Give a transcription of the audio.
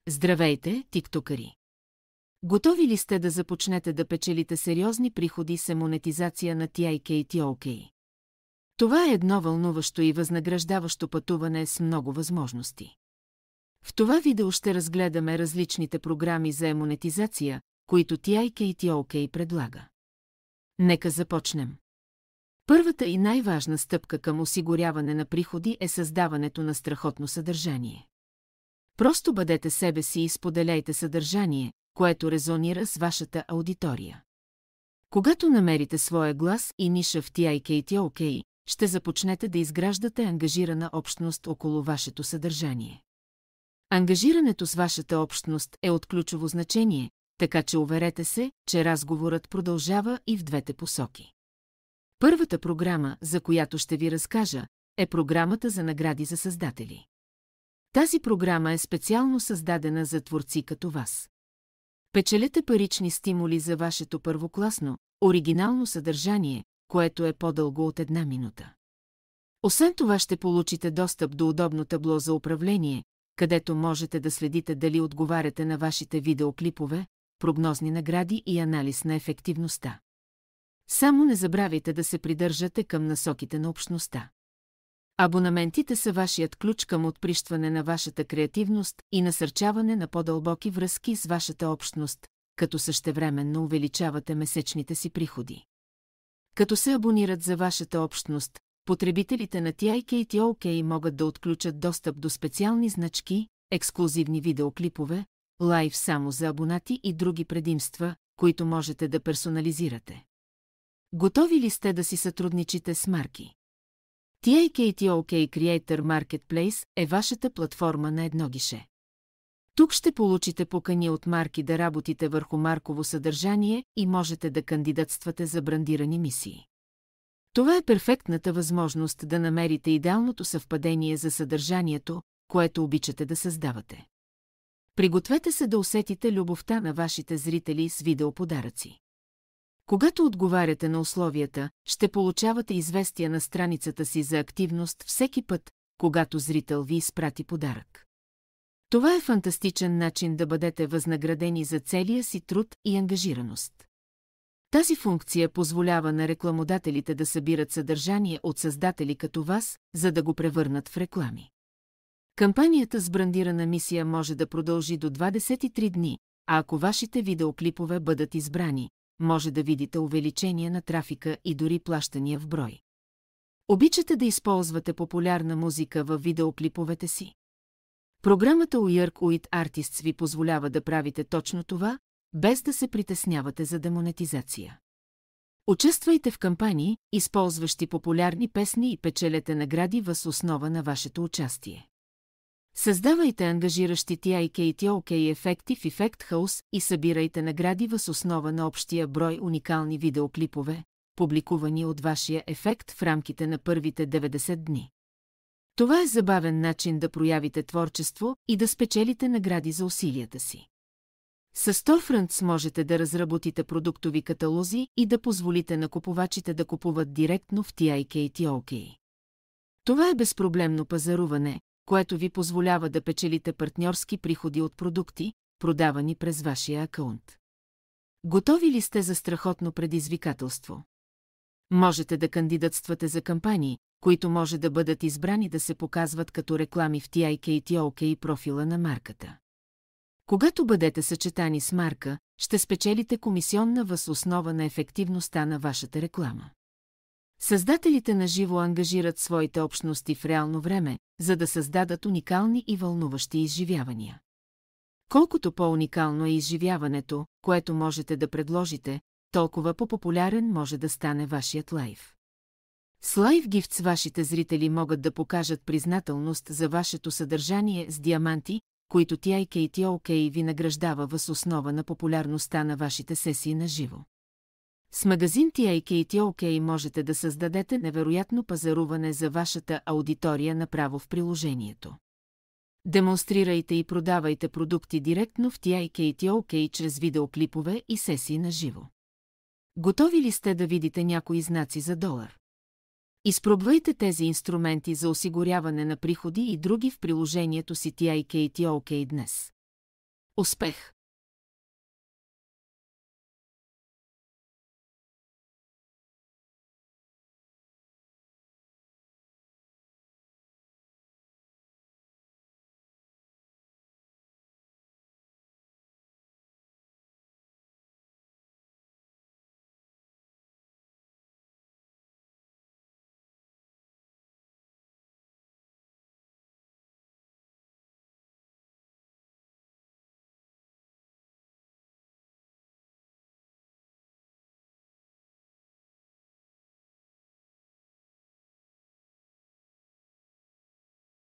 Здравейте, тиктокъри! Готови ли сте да започнете да печелите сериозни приходи с монетизация на TikTok? Това е едно вълнуващо и възнаграждаващо пътуване с много възможности. В това видео ще разгледаме различните програми за монетизация, които TikTok предлага. Нека започнем. Първата и най-важна стъпка към осигуряване на приходи е създаването на страхотно съдържание. Просто бъдете себе си и споделяйте съдържание, което резонира с вашата аудитория. Когато намерите своя глас и ниша в TikTok, ще започнете да изграждате ангажирана общност около вашето съдържание. Ангажирането с вашата общност е от ключово значение, така че уверете се, че разговорът продължава и в двете посоки. Първата програма, за която ще ви разкажа, е програмата за награди за създатели. Тази програма е специално създадена за творци като вас. Печелете парични стимули за вашето първокласно, оригинално съдържание, което е по-дълго от 1 минута. Освен това ще получите достъп до удобно табло за управление, където можете да следите дали отговаряте на вашите видеоклипове, прогнозни награди и анализ на ефективността. Само не забравяйте да се придържате към насоките на общността. Абонаментите са вашият ключ към отприщване на вашата креативност и насърчаване на по-дълбоки връзки с вашата общност, като същевременно увеличавате месечните си приходи. Като се абонират за вашата общност, потребителите на TikTok могат да отключат достъп до специални значки, ексклузивни видеоклипове, лайв само за абонати и други предимства, които можете да персонализирате. Готови ли сте да си сътрудничите с марки? TikTok Creator Marketplace е вашата платформа на едно гише. Тук ще получите покани от марки да работите върху марково съдържание и можете да кандидатствате за брандирани мисии. Това е перфектната възможност да намерите идеалното съвпадение за съдържанието, което обичате да създавате. Пригответе се да усетите любовта на вашите зрители с видеоподаръци. Когато отговаряте на условията, ще получавате известия на страницата си за активност всеки път, когато зрител ви изпрати подарък. Това е фантастичен начин да бъдете възнаградени за целия си труд и ангажираност. Тази функция позволява на рекламодателите да събират съдържание от създатели като вас, за да го превърнат в реклами. Кампанията с брандирана мисия може да продължи до 23 дни, а ако вашите видеоклипове бъдат избрани, може да видите увеличение на трафика и дори плащания в брой. Обичате да използвате популярна музика във видеоклиповете си? Програмата Work with Artists ви позволява да правите точно това, без да се притеснявате за демонетизация. Участвайте в кампании, използващи популярни песни и печелете награди въз основа на вашето участие. Създавайте ангажиращи TikTok ефекти в Effect House и събирайте награди въз основа на общия брой уникални видеоклипове, публикувани от вашия ефект в рамките на първите 90 дни. Това е забавен начин да проявите творчество и да спечелите награди за усилията си. С Storefronts можете да разработите продуктови каталози и да позволите на купувачите да купуват директно в TikTok. Това е безпроблемно пазаруване, което ви позволява да печелите партньорски приходи от продукти, продавани през вашия акаунт. Готови ли сте за страхотно предизвикателство? Можете да кандидатствате за кампании, които може да бъдат избрани да се показват като реклами в TikTok и профила на марката. Когато бъдете съчетани с марка, ще спечелите комисионна въз основа на ефективността на вашата реклама. Създателите на живо ангажират своите общности в реално време, за да създадат уникални и вълнуващи изживявания. Колкото по-уникално е изживяването, което можете да предложите, толкова по-популярен може да стане вашият лайв. С Live Gifts вашите зрители могат да покажат признателност за вашето съдържание с диаманти, които TikTok ви награждава въз основа на популярността на вашите сесии на живо. С магазин TikTok можете да създадете невероятно пазаруване за вашата аудитория направо в приложението. Демонстрирайте и продавайте продукти директно в TikTok чрез видеоклипове и сесии на живо. Готови ли сте да видите някои знаци за долар? Изпробвайте тези инструменти за осигуряване на приходи и други в приложението си TikTok днес. Успех!